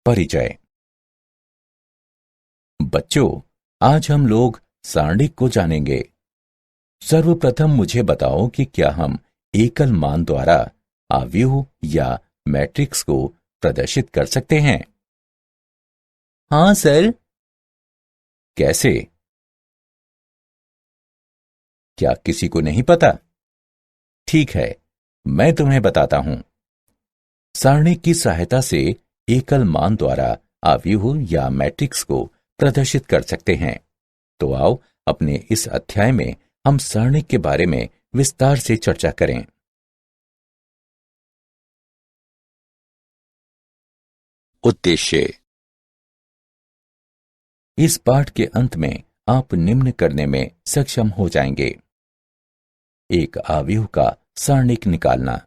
परिचय। बच्चों, आज हम लोग सारणिक को जानेंगे। सर्वप्रथम मुझे बताओ कि क्या हम एकल मान द्वारा आव्यूह या मैट्रिक्स को प्रदर्शित कर सकते हैं? हाँ सर। कैसे? क्या किसी को नहीं पता? ठीक है, मैं तुम्हें बताता हूं। सारणिक की सहायता से एकल मान द्वारा आव्यूह या मैट्रिक्स को प्रदर्शित कर सकते हैं। तो आओ अपने इस अध्याय में हम सारणिक के बारे में विस्तार से चर्चा करें। उद्देश्य। इस पाठ के अंत में आप निम्न करने में सक्षम हो जाएंगे। एक आव्यूह का सारणिक निकालना,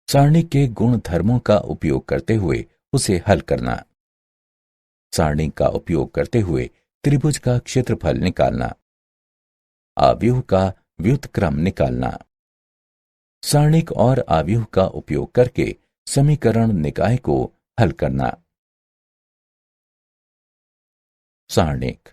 सारणिक के गुण धर्मों का उपयोग करते हुए उसे हल करना, सारणिक का उपयोग करते हुए त्रिभुज का क्षेत्रफल निकालना, आव्यूह का व्युत्क्रम निकालना, सारणिक और आव्यूह का उपयोग करके समीकरण निकाय को हल करना। सारणिक।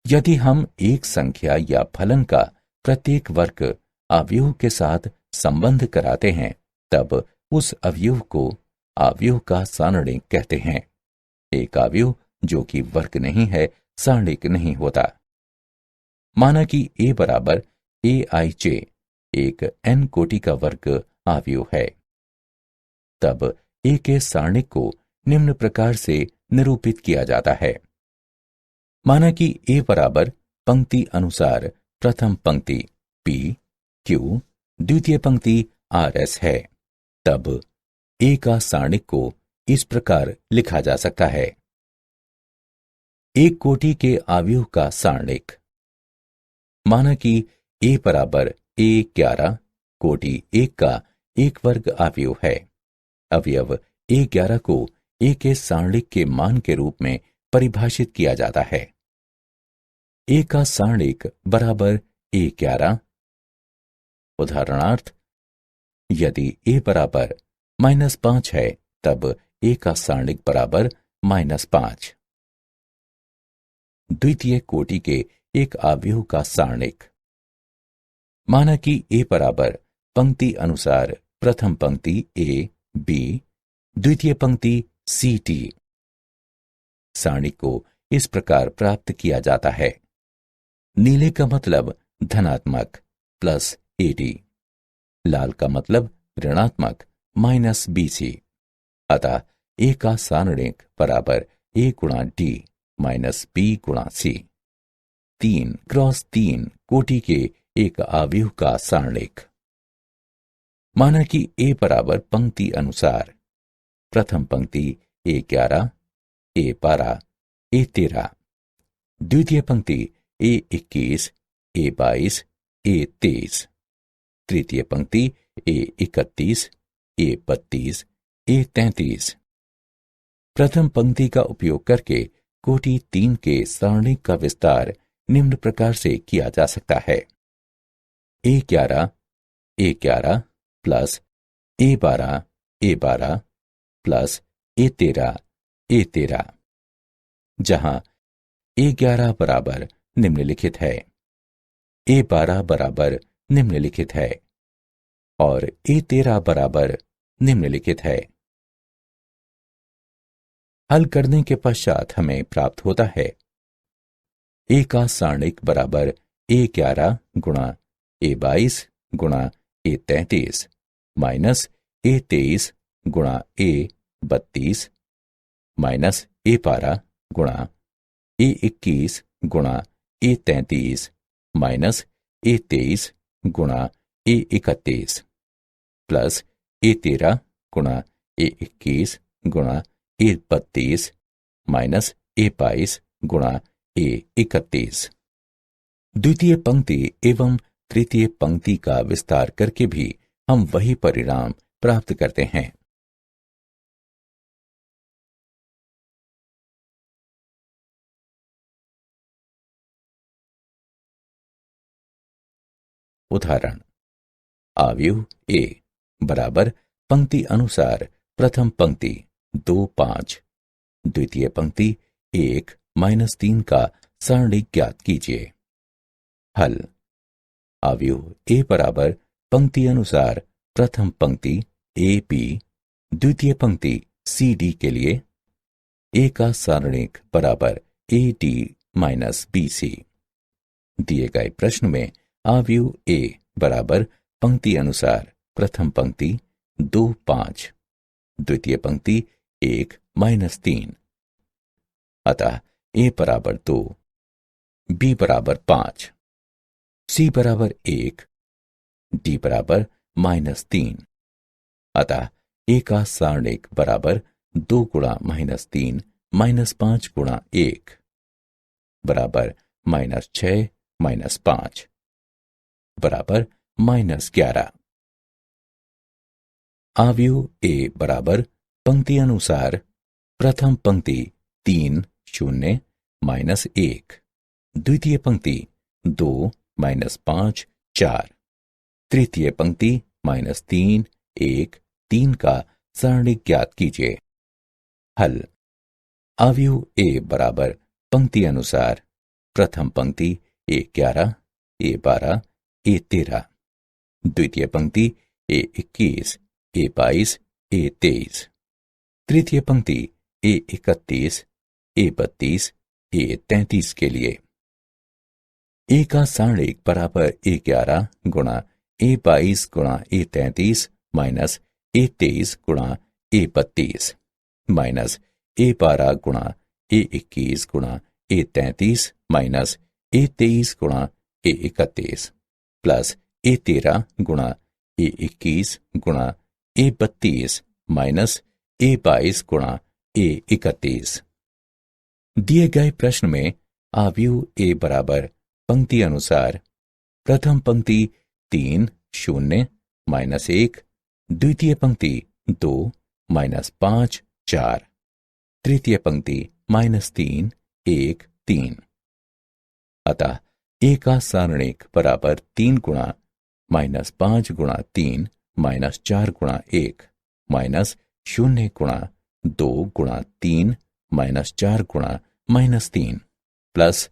यदि हम एक संख्या या फलन का प्रत्येक वर्ग अवयव के साथ संबंध कराते हैं, तब उस अवयव को अवयव का सारणिक कहते हैं। एक अवयव जो कि वर्ग नहीं है, सारणिक नहीं होता। माना कि a बराबर aij एक n कोटि का वर्ग अवयव है, तब a के सारणिक को निम्न प्रकार से निरूपित किया जाता है। माना कि a बराबर पंक्ति अनुसार प्रथम पंक्ति p q, द्वितीय पंक्ति rs है, तब a का सारणिक को इस प्रकार लिखा जा सकता है। एक कोटि के अवयव का सारणिक। माना कि a बराबर a11 कोटि 1 का एक वर्ग अवयव है। अवयव a11 को a के सारणिक के मान के रूप में परिभाषित किया जाता है। a का सारणिक बराबर a11। उदाहरणार्थ, यदि a बराबर -5 है, तब a का सारणिक बराबर -5। द्वितीय कोटि के एक अवयव का सारणिक। माना कि a बराबर पंक्ति अनुसार प्रथम पंक्ति a b, द्वितीय पंक्ति c t। सारणिक को इस प्रकार प्राप्त किया जाता है। नीले का मतलब धनात्मक प्लस AD, लाल का मतलब ऋणात्मक -BC। अतः a का सारणिक बराबर a गुणा d माइनस b गुणा c। 3x3 कोटि के एक अवयव का सारणिक। माना कि a बराबर पंक्ति अनुसार प्रथम पंक्ति a11 a12 a13, द्वितीय पंक्ति a21 a22 a23, तृतीय पंक्ति a31 a32 a33। प्रथम पंक्ति का उपयोग करके कोटि 3 के सारणिक का विस्तार निम्न प्रकार से किया जा सकता है। a11 plus a12 plus a13 जहां a11 बराबर निम्नलिखित है, a12 बराबर निम्नलिखित है और a13 बराबर निम्नलिखित है। हल करने के पश्चात हमें प्राप्त होता है a का सारणिक बराबर a11 गुणा a22 गुणा a33 माइनस a23 गुणा a32 माइनस a12 गुणा a21 गुणा a33 माइनस a23 गुणा a31 प्लस a13 गुणा a21 गुणा a32 माइनस a22 गुणा a31। द्वितीय पंक्ति एवं तृतीय पंक्ति का विस्तार करके भी हम वही परिणाम प्राप्त करते हैं। उदाहरण, अवयव ए बराबर पंक्ति अनुसार प्रथम पंक्ति 2 5, द्वितीय पंक्ति 1 -3 का सारणी ज्ञात कीजिए। हल। अवयव ए बराबर पंक्ति अनुसार प्रथम पंक्ति ए बी, द्वितीय पंक्ति सी डी के लिए ए का सारणिक बराबर a d minus b c. दिए गए प्रश्न में अवयव ए बराबर पंक्ति अनुसार प्रथम पंक्ति 2 5, द्वितीय पंक्ति 1 -3, अतः ए बराबर 2, बी बराबर 5, सी बराबर 1, डी बराबर -3, अतः ए का सारणिक बराबर 2 गुणा -3 -5 गुणा 1 बराबर -6 -5 बराबर -11। अवयव ए बराबर पंक्ति अनुसार प्रथम पंक्ति 3 0 -1, द्वितीय पंक्ति 2 -5 4, तृतीय पंक्ति -3 1 3 का सारणी ज्ञात कीजिए। हल। अवयव ए बराबर पंक्ति अनुसार प्रथम पंक्ति ए 11 ए 12 ए 13, द्वितीय पंक्ति ए 21 ए 22 ए 23, तृतीय पंक्ति ए 31 ए 32 ए 33 के लिए ए का सारणिक बराबर ए 11 गुणा ए 22 गुणा ए 33 माइनस ए 23 गुणा ए 32 माइनस ए 12 गुणा ए 21 गुणा ए 33 माइनस ए 23 गुणा ए 31 प्लस ए 13 गुणा ए 21 गुणा ए 32 माइनस ए 22 गुणा ए 31। दिए गए प्रश्न में अवयव ए बराबर पंक्ति अनुसार प्रथम पंक्ति 3 0 -1, द्वितीय पंक्ति 2 -5 4, तृतीय पंक्ति -3 1 3, अतः ए का सारणिक बराबर 3 गुणा -5 गुणा 3 -4 गुणा 1 -0 गुणा 2 गुणा 3 -4 गुणा -3 प्लस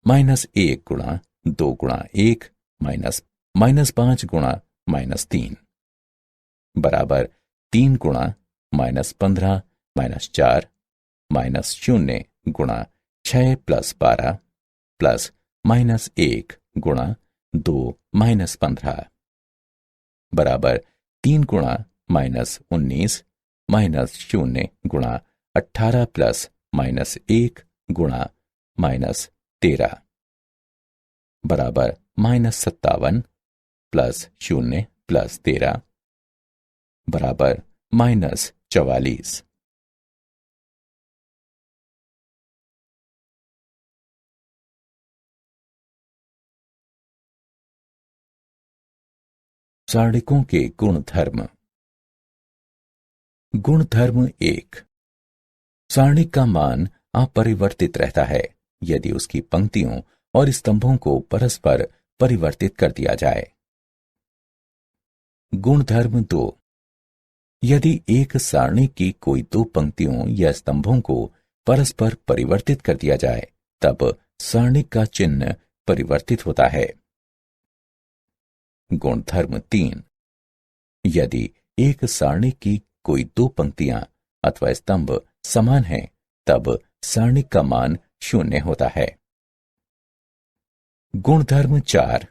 -1 गुणा 2 गुणा 1 -5 गुणा -3 बराबर 3 गुणा -15 -4 -0 गुणा 6 + 12 प्लस -1 गुणा 2 -15 बराबर 3 गुणा -19 -0 गुणा 18 प्लस -1 गुणा -13 बराबर -57 प्लस 0 प्लस 13 बराबर -44। सारणिकों के गुणधर्म। गुणधर्म 1। सारणिक का मान अपरिवर्तित रहता है यदि उसकी पंक्तियों और स्तंभों को परस्पर परिवर्तित कर दिया जाए। गुणधर्म 2। यदि एक सारणी की कोई दो पंक्तियों या स्तंभों को परस्पर परिवर्तित कर दिया जाए तब सारणिक का चिन्ह परिवर्तित होता है। गुणधर्म 3। यदि एक सारणी की कोई दो पंक्तियां अथवा स्तंभ समान हैं तब सारणिक का मान 0 होता है। गुणधर्म 4।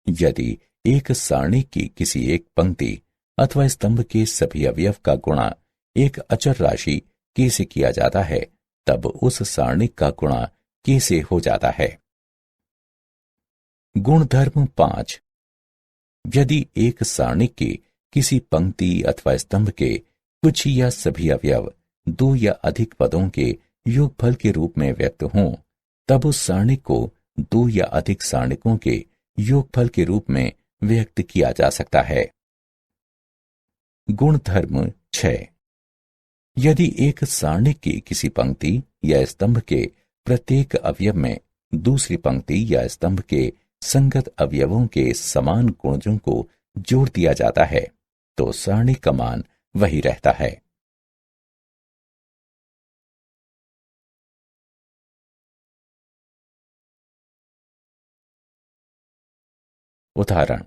यदि एक सारणी की किसी एक पंक्ति अथवा स्तंभ के सभी अवयव का गुणा एक अचर राशि k से किया जाता है तब उस सारणिक का गुणा k से हो जाता है। गुणधर्म 5। यदि एक सारणिक की किसी पंक्ति अथवा स्तंभ के कुछ या सभी अवयव दो या अधिक पदों के योगफल के रूप में व्यक्त हों तब उस सारणिक को दो या अधिक सारणिकों के योगफल के रूप में व्यक्त किया जा सकता है। गुणधर्म 6। यदि एक सारणिक की किसी पंक्ति या स्तंभ के प्रत्येक अवयव में दूसरी पंक्ति या स्तंभ के संगत अवयवों के समान गुणजों को जोड़ दिया जाता है तो सारणी का मान वही रहता है। उदाहरण,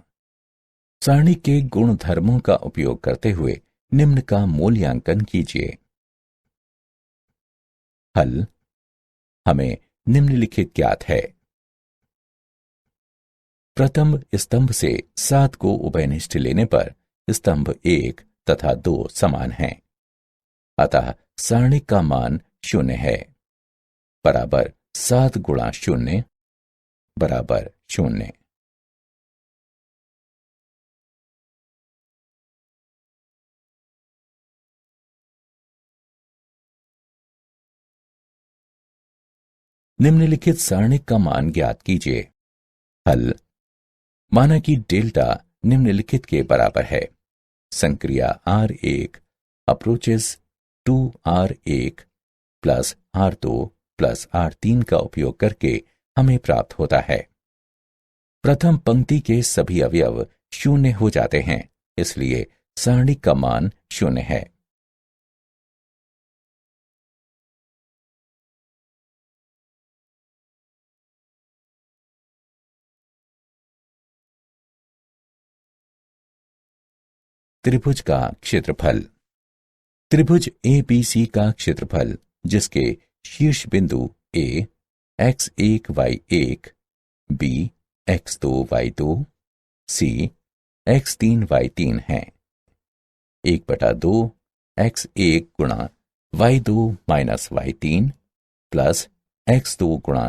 सारणी के गुणधर्मों का उपयोग करते हुए निम्न का मूल्यांकन कीजिए। हल, हमें निम्नलिखित ज्ञात है। प्रथम स्तंभ से 7 को उभयनिष्ठ लेने पर स्तंभ 1 तथा 2 समान हैं, अतः सारणी का मान 0 है, बराबर 7 गुणा 0 बराबर 0। निम्नलिखित सारणी का मान ज्ञात कीजिए। हल, माना कि डेल्टा निम्नलिखित के बराबर है। संक्रिया R1 approaches 2R1 plus R2 plus R3 का उपयोग करके हमें प्राप्त होता है। प्रथम पंक्ति के सभी अवयव 0 हो जाते हैं, इसलिए सारणी का मान 0 है। त्रिभुज का क्षेत्रफल। त्रिभुज ABC का क्षेत्रफल, जिसके शीर्ष बिंदु A x1 y1, B x2 y2, C x3 y3 है, 1/2 x1 गुणा y2 minus y3 plus x2 गुणा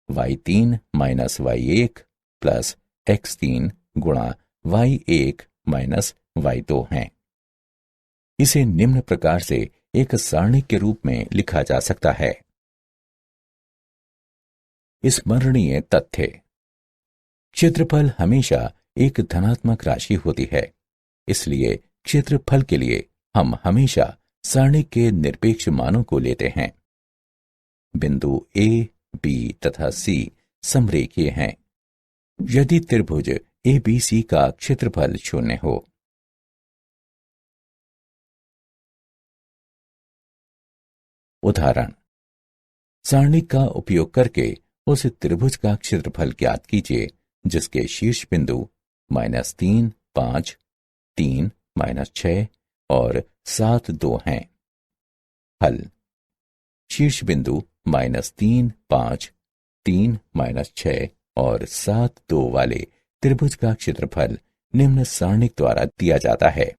y3 minus y1 plus x3 गुणा y1 माइनस y2 हैं। इसे निम्न प्रकार से एक सारणी के रूप में लिखा जा सकता है। स्मरणीय तथ्य। क्षेत्रफल हमेशा एक धनात्मक राशि होती है, इसलिए क्षेत्रफल के लिए हम हमेशा सारणी के निरपेक्ष मानों को लेते हैं। बिंदु A, B तथा C समरेखीय हैं। यदि त्रिभुज ABC का क्षेत्रफल 0 हो। उदाहरण, सारणी का उपयोग करके उस त्रिभुज का क्षेत्रफल ज्ञात कीजिए जिसके शीर्ष बिंदु -3, 5, 3, -6 और 7, 2 हैं। हल, शीर्ष बिंदु -3, 5, 3, -6 और 7, 2 वाले त्रिभुज का क्षेत्रफल निम्न सारणी द्वारा दिया जाता है।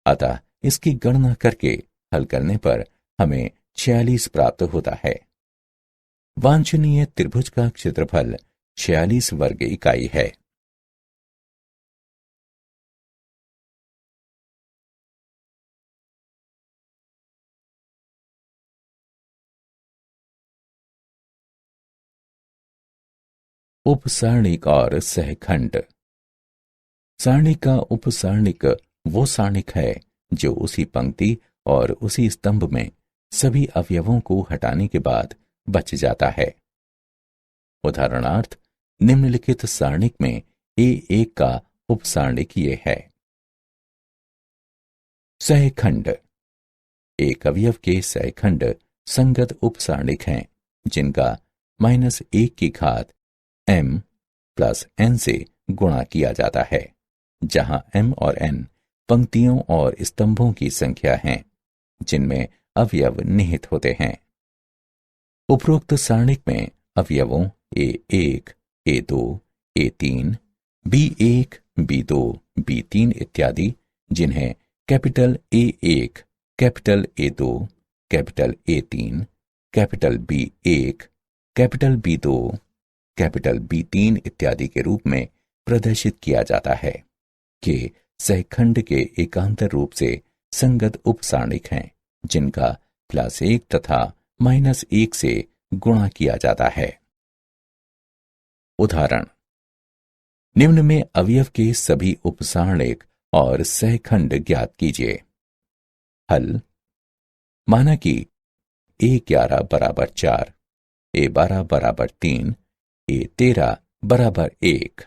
अतः इसकी गणना करके हल करने पर हमें 46 प्राप्त होता है। वांछनीय त्रिभुज का क्षेत्रफल 46 वर्ग इकाई है। उपसारणिक और सहखंड। सारणी का उपसारणिक वो सारणिक है जो उसी पंक्ति और उसी स्तंभ में सभी अवयवों को हटाने के बाद बच जाता है। उदाहरणार्थ, निम्नलिखित सारणिक में A1 का उपसारणिक ये है। सहखंड। एक अवयव के सहखंड संगत उपसारणिक हैं जिनका -1 की घात m प्लस n से गुणा किया जाता है, जहां m और n पंक्तियों और स्तंभों की संख्या हैं जिनमें अवयव निहित होते हैं। उपरोक्त सारणिक में अवयवों A1, A2, A3, B1, B2, B3 इत्यादि, जिन्हें capital A1, capital A2, capital A3, capital B1, capital B2, capital B3 इत्यादि के रूप में प्रदर्शित किया जाता है, कि सहखंड के एकांतर रूप से संगत उपसारणिक हैं जिनका +1 तथा -1 से गुणा किया जाता है। उदाहरण, निम्न में अवयव के सभी उपसारणिक और सहखंड ज्ञात कीजिए। हल, माना कि A11 = 4, A12 = 3, A13 = 1,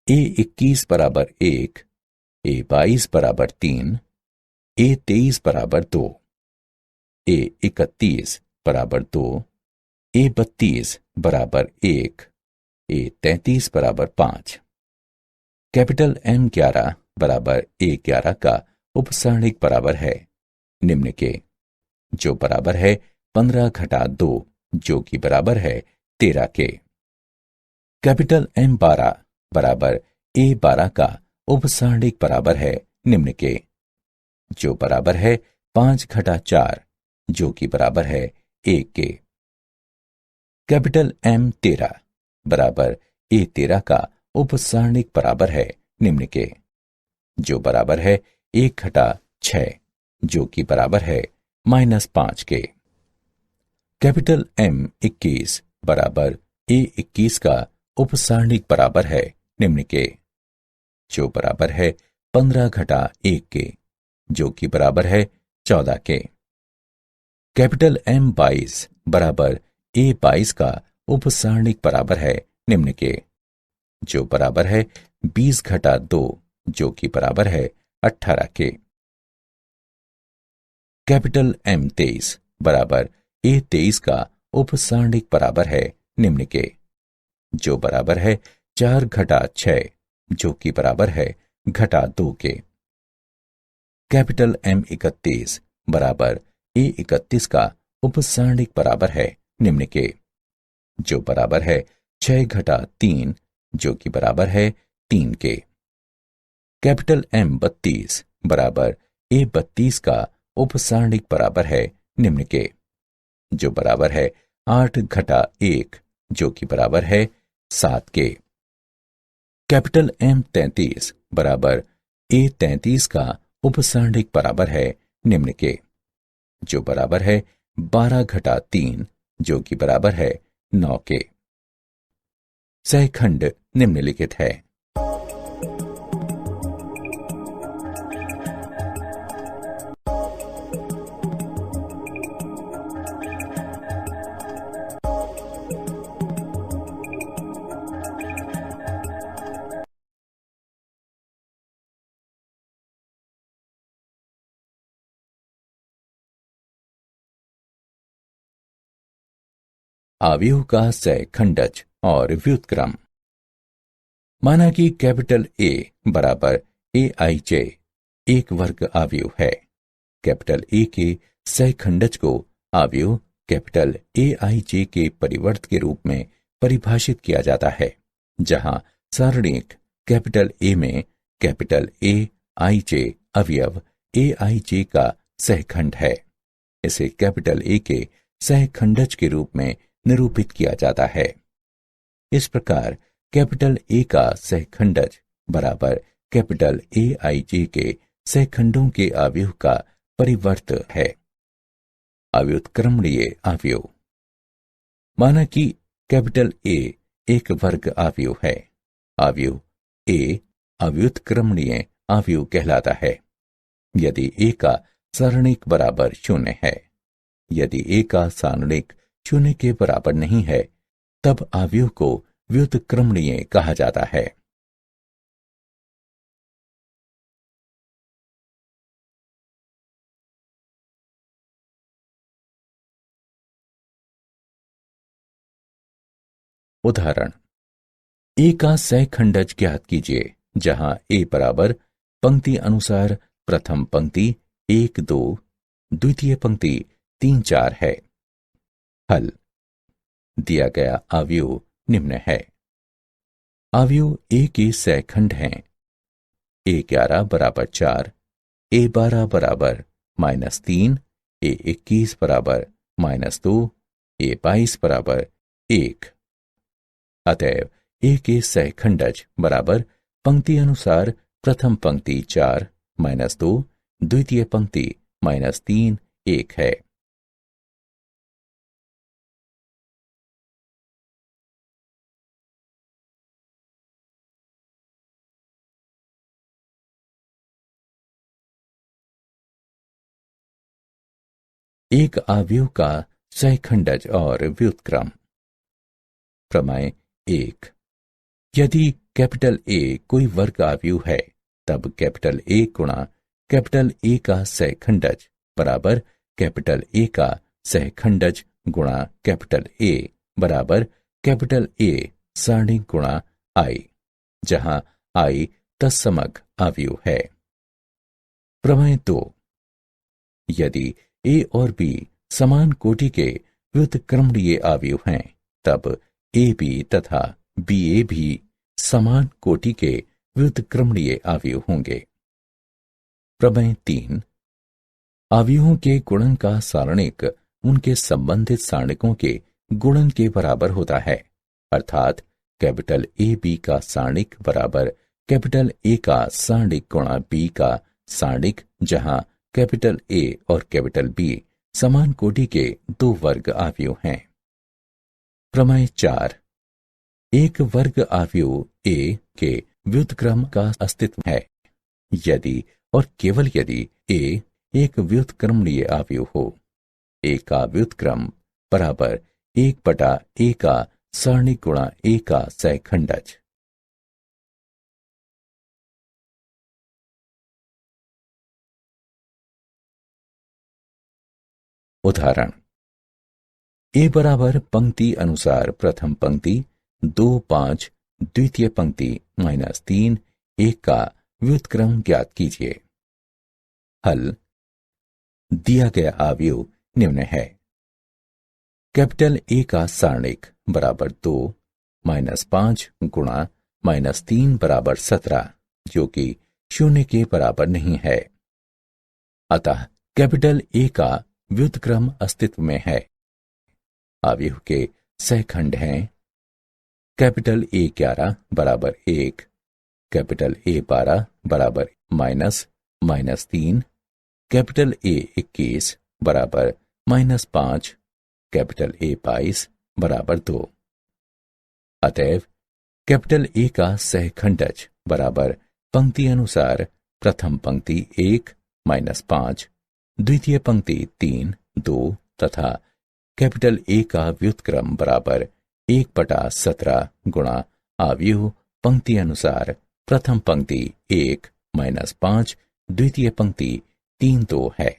A21 बराबर 1, A22 बराबर 3, A23 बराबर 2, A31 बराबर 2, A32 बराबर 1, A33 बराबर 5। कैपिटल M11 बराबर A11 का उपसरणिक बराबर है निम्न के, जो बराबर है 15 घटा 2, जो कि बराबर है 13 के। कैपिटल M12 बराबर A12 का उपसरणिक बराबर है निम्न के, जो बराबर है 5 घटा 4, जो कि बराबर है 1 के। कैपिटल M13 बराबर A13 का उपसरणिक बराबर है निम्न के, जो बराबर है 1 घटा 6, जो कि बराबर है -5 के। कैपिटल M21 बराबर A21 का उपसरणिक बराबर है निम्न के, जो बराबर है 15 घटा 1 के, जो कि बराबर है 14 के। कैपिटल M22 बराबर A22 का उपसरणिक बराबर है निम्न के, जो बराबर है 20 घटा 2, जो कि बराबर है 18 के। कैपिटल M23 बराबर A23 का उपसरणिक बराबर है निम्न के, जो बराबर है 4 घटा 6, जो कि बराबर है घटा 2 के। कैपिटल M31 बराबर A31 का उपसरणिक बराबर है निम्न के, जो बराबर है 6 घटा 3, जो कि बराबर है 3 के। कैपिटल M32 बराबर A32 का उपसरणिक बराबर है निम्न के, जो बराबर है 8 घटा 1, जो कि बराबर है 7 के। कैपिटल M33 बराबर A33 का उपसरणिक बराबर है निम्न के, जो बराबर है 12 घटा 3, जो कि बराबर है 9 के। सहखंड निम्नलिखित है। अवयव का सहखंडज और व्युत्क्रम। माना कि कैपिटल A बराबर AIJ एक वर्ग अवयव है। कैपिटल A के सहखंडज को अवयव कैपिटल AIJ के परिवर्त के रूप में परिभाषित किया जाता है, जहां सारणिक कैपिटल A में कैपिटल AIJ अवयव AIJ का सहखंड है। इसे कैपिटल A के सहखंडज के रूप में निरूपित किया जाता है। इस प्रकार कैपिटल A का सहखंडज बराबर कैपिटल AIJ के सहखंडों के अवयव का परिवर्त है। अव्युत्क्रमणीय अवयव। माना कि कैपिटल A एक वर्ग अवयव है। अवयव A अव्युत्क्रमणीय अवयव कहलाता है यदि A का सारणिक बराबर 0 है। यदि A का सारणिक 0 के बराबर नहीं है, तब अवयव को व्युत्क्रमणीय कहा जाता है। उदाहरण, A का सहखंडज ज्ञात कीजिए, जहां A बराबर पंक्ति अनुसार प्रथम पंक्ति 1 2, द्वितीय पंक्ति 3 4 है। हल। दिया गया अवयव निम्न है। अवयव A के सहखंड हैं। A11 बराबर 4, A12 बराबर -3, A21 बराबर -2, A22 बराबर 1। अतएव A के सहखंडज बराबर पंक्ति अनुसार प्रथम पंक्ति 4 -2, द्वितीय पंक्ति -3 1 है। एक अवयव का सहखंडज और व्युत्क्रम। प्रमेय 1। यदि कैपिटल ए कोई वर्ग आव्यूह है, तब कैपिटल ए गुणा कैपिटल ए का सहखंडज बराबर कैपिटल ए का सहखंडज गुणा कैपिटल ए बराबर कैपिटल ए सारणी गुणा आई, जहां आई तत्समक आव्यूह है। प्रमेय 2। यदि ए और बी समान कोटि के व्युत्क्रमणीय आव्यूह हैं, तब ए बी तथा बी ए भी समान कोटि के व्युत्क्रमणीय आव्यूह होंगे। प्रमेय 3। आव्यूहों के गुणन का सारणिक उनके संबंधित सारणिकों के गुणन के बराबर होता है, अर्थात कैपिटल ए बी का सारणिक बराबर कैपिटल ए का सारणिक गुणा बी का सारणिक, जहां कैपिटल ए और कैपिटल बी समान कोटि के दो वर्ग आव्यूह हैं। प्रमेय 4। एक वर्ग आव्यूह ए के व्युत्क्रम का अस्तित्व है यदि और केवल यदि ए एक व्युत्क्रमणीय आव्यूह हो। ए का व्युत्क्रम बराबर 1/a का सारणिक गुणा ए का सहखंडज। उदाहरण: ए बराबर पंक्ति अनुसार प्रथम पंक्ति 2 5 द्वितीय पंक्ति -3 1 का व्युत्क्रम ज्ञात कीजिए। हल: दिया गया आव्यूह निम्न है। कैपिटल ए का सारणिक बराबर 2 -5 गुणा -3 बराबर 17, जो कि 0 के बराबर नहीं है। अतः कैपिटल ए का व्युत्क्रम अस्तित्व में है। आव्यूह के सहखंड हैं कैपिटल ए 11 बराबर 1, कैपिटल ए 12 बराबर -3, कैपिटल ए 21 बराबर -5, कैपिटल ए 22 बराबर 2। अतएव कैपिटल ए का सहखंडज बराबर पंक्ति अनुसार प्रथम पंक्ति 1 -5, द्वितीय पंक्ति 3 2 तथा कैपिटल ए का व्युत्क्रम बराबर 1/17 गुणा आव्यूह पंक्ति अनुसार प्रथम पंक्ति 1 -5 द्वितीय पंक्ति 3 2 है।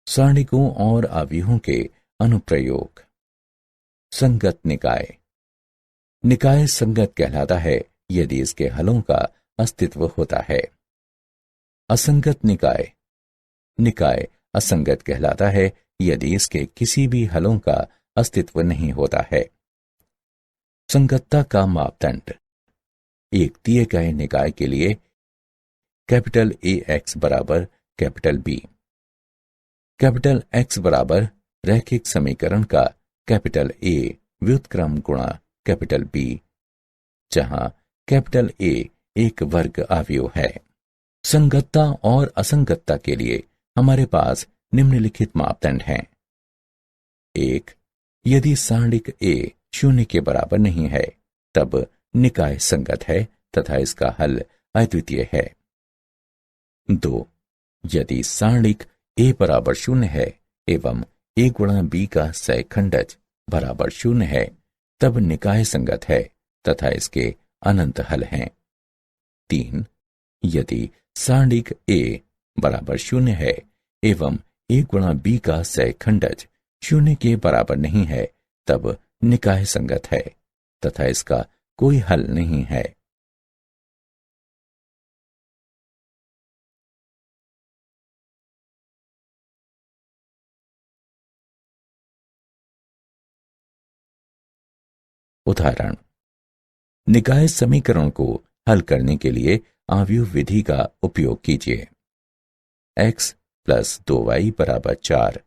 सारणिकों और आव्यूहों के अनुप्रयोग। संगत निकाय। निकाय संगत कहलाता है यदि इसके हलों का अस्तित्व होता है। असंगत निकाय। निकाय असंगत कहलाता है यदि इसके किसी भी हलों का अस्तित्व नहीं होता है। संगतता का मापदंड। एक दिए गए निकाय के लिए कैपिटल ए एक्स बराबर कैपिटल बी। कैपिटल एक्स बराबर रैखिक समीकरण का कैपिटल ए व्युत्क्रम गुणा कैपिटल बी, जहां कैपिटल ए एक वर्ग आव्यूह है। संगतता और असंगतता के लिए हमारे पास निम्नलिखित मापदंड हैं। 1. यदि सारणिक ए 0 के बराबर नहीं है, तब निकाय संगत है तथा इसका हल अद्वितीय है। 2. यदि सारणिक ए बराबर 0 है एवं ए गुणा बी का सहखंडज बराबर 0 है, तब निकाय संगत है तथा इसके अनंत हल हैं। 3. यदि सारणिक ए बराबर 0 है एवं ए गुणा बी का सहखंडज 0 के बराबर नहीं है, तब निकाय संगत है तथा इसका कोई हल नहीं है। उदाहरण: निकाय समीकरण को हल करने के लिए आव्यूह विधि का उपयोग कीजिए। x + 2y = 4,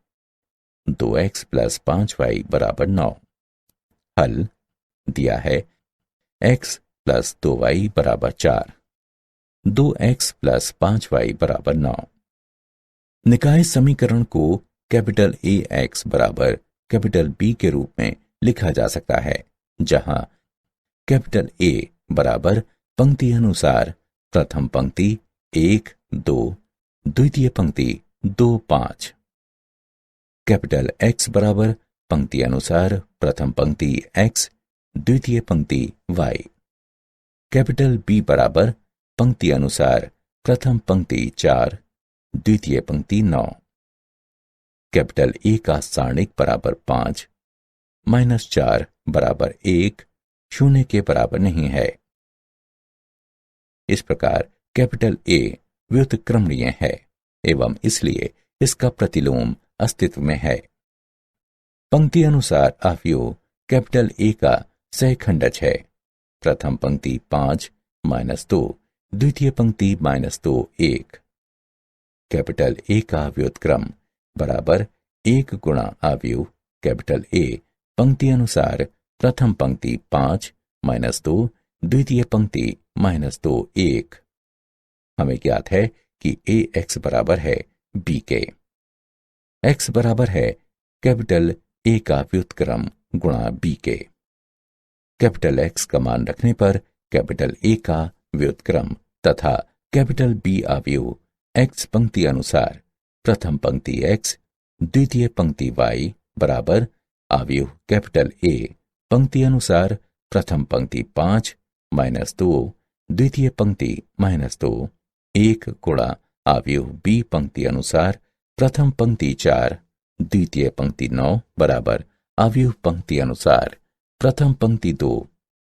2x + 5y = 9। हल दिया है x + 2y = 4, 2x + 5y = 9। निकाय समीकरण को कैपिटल ए एक्स बराबर कैपिटल बी के रूप में लिखा जा सकता है, जहां कैपिटल ए बराबर पंक्ति अनुसार प्रथम पंक्ति 1, 2, द्वितीय पंक्ति 2, 5। कैपिटल X बराबर पंक्ति अनुसार प्रथम पंक्ति X, द्वितीय पंक्ति Y। कैपिटल B बराबर पंक्ति अनुसार प्रथम पंक्ति 4, द्वितीय पंक्ति 9। कैपिटल A का सारणिक बराबर 5, -4 बराबर 1, 0 के बराबर नहीं है। इस प्रकार कैपिटल A व्युत्क्रमणीय है एवं इसलिए इसका प्रतिलोम अस्तित्व में है। पंक्ति अनुसार अवयव कैपिटल A का सहखंडज है। प्रथम पंक्ति 5, -2, द्वितीय पंक्ति -2, 1। कैपिटल A का व्युत्क्रम बराबर 1 गुणा अवयव कैपिटल A पंक्ति अनुसार प्रथम पंक्ति 5, -2, द्वितीय पंक्ति -2, 1। हमें ज्ञात है कि AX बराबर है B के। X बराबर है कैपिटल A का व्युत्क्रम गुणा B के। कैपिटल X का मान रखने पर कैपिटल A का व्युत्क्रम तथा कैपिटल B अवयव X पंक्ति अनुसार प्रथम पंक्ति X, द्वितीय पंक्ति Y बराबर अवयव कैपिटल A पंक्ति अनुसार प्रथम पंक्ति 5, -2, द्वितीय पंक्ति -2, 1 गुणा अवयव B पंक्ति अनुसार प्रथम पंक्ति 4, द्वितीय पंक्ति 9 बराबर अवयव पंक्ति अनुसार प्रथम पंक्ति 2,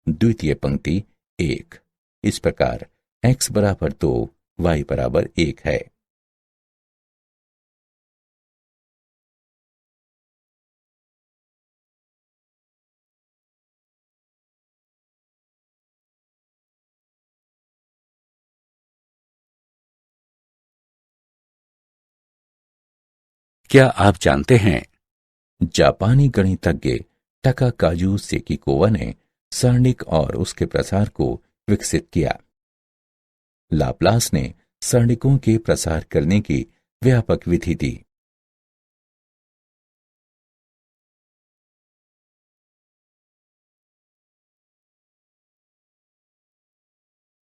द्वितीय पंक्ति 1। इस प्रकार X बराबर 2, Y बराबर 1 है। क्या आप जानते हैं जापानी गणितज्ञ टाकाकाजु सेकिकोवा ने सारणिक और उसके प्रसार को विकसित किया। लाप्लास ने सारणिकों के प्रसार करने की व्यापक विधि दी।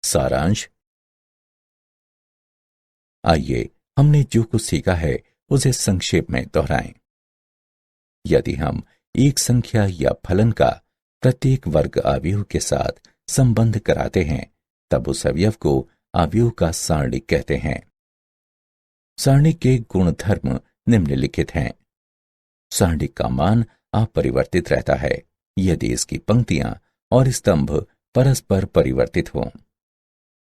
सारांश। आइए हमने जो कुछ सीखा है उसे संक्षेप में दोहराएं। यदि हम एक संख्या या फलन का प्रत्येक वर्ग अवयव के साथ संबंध कराते हैं तब उस अवयव को अवयव का सारणिक कहते हैं। सारणिक के गुणधर्म निम्नलिखित हैं। सारणिक का मान अपरिवर्तित रहता है यदि इसकी पंक्तियां और स्तंभ परस्पर परिवर्तित हों।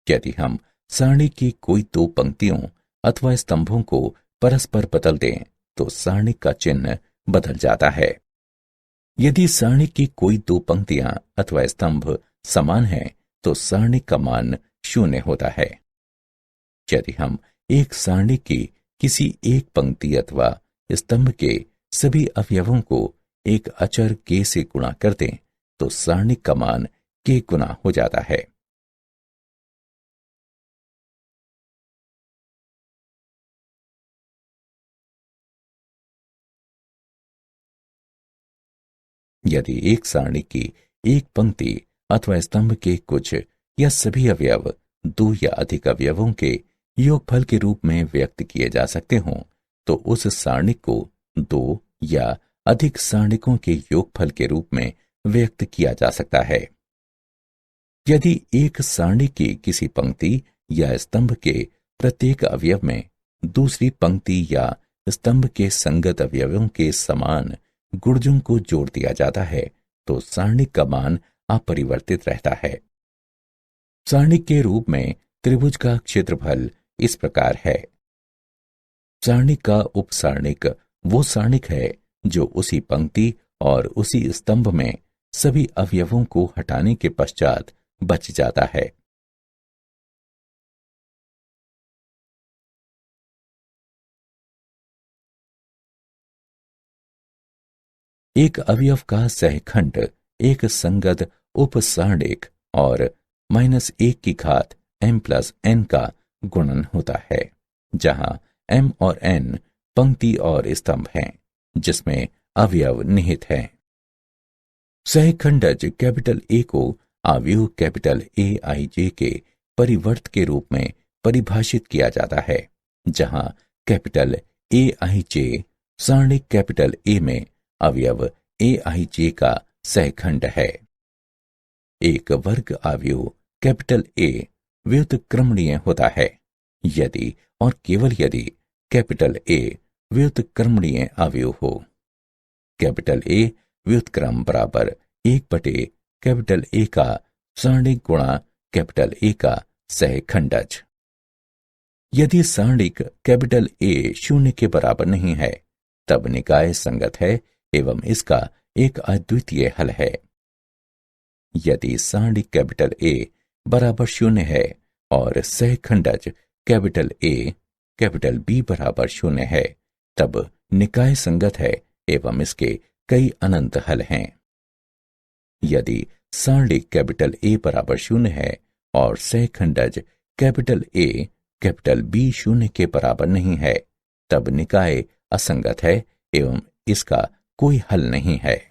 यदि हम सारणिक की कोई दो पंक्तियों अथवा स्तंभों को परस्पर बदल दें तो सारणिक का चिन्ह बदल जाता है। यदि सारणिक की कोई दो पंक्तियां अथवा स्तंभ समान हैं तो सारणिक का मान 0 होता है। यदि हम एक सारणिक की किसी एक पंक्ति अथवा स्तंभ के सभी अवयवों को एक अचर k से गुणा कर दें तो सारणिक का मान k गुना हो जाता है। यदि एक सारणी की एक पंक्ति अथवा स्तंभ के कुछ या सभी अवयव दो या अधिक अवयवों के योगफल के रूप में व्यक्त किए जा सकते हों तो उस सारणिक को दो या अधिक सारणिकों के योगफल के रूप में व्यक्त किया जा सकता है। यदि एक सारणी की किसी पंक्ति या स्तंभ के प्रत्येक अवयव में दूसरी पंक्ति या स्तंभ के संगत अवयवों के समान गुणजों को जोड़ दिया जाता है तो सारणिक का मान अपरिवर्तित रहता है। सारणिक के रूप में त्रिभुज का क्षेत्रफल इस प्रकार है। सारणिक का उपसारणिक वो सारणिक है जो उसी पंक्ति और उसी स्तंभ में सभी अवयवों को हटाने के पश्चात बच जाता है। एक अवयव का सहखंड एक संगत उपसारणिक और -1 की घात m+n का गुणन होता है जहां m और n पंक्ति और स्तंभ हैं जिसमें अवयव निहित हैं। सहखंडज कैपिटल A को अवयव कैपिटल AIJ के परिवर्त के रूप में परिभाषित किया जाता है, जहां capital A I J सारणिक capital A में अवयव ए आई जे का सहखंड है। एक वर्ग अवयव कैपिटल ए व्युत्क्रमणीय होता है यदि और केवल यदि कैपिटल ए व्युत्क्रमणीय अवयव हो। कैपिटल ए व्युत्क्रम बराबर 1 बटे कैपिटल ए का सारणिक गुणा कैपिटल ए का सहखंडज। यदि सारणिक कैपिटल ए 0 के बराबर नहीं है तब निकाय संगत है एवं इसका एक अद्वितीय हल है। यदि सारणिक कैपिटल ए बराबर 0 है और सहखंडज कैपिटल ए कैपिटल बी बराबर 0 है तब निकाय संगत है एवं इसके कई अनंत हल हैं। यदि सारणिक कैपिटल ए बराबर 0 है और सहखंडज कैपिटल ए कैपिटल बी 0 के बराबर नहीं है तब निकाय असंगत है एवं इसका कोई हल नहीं है।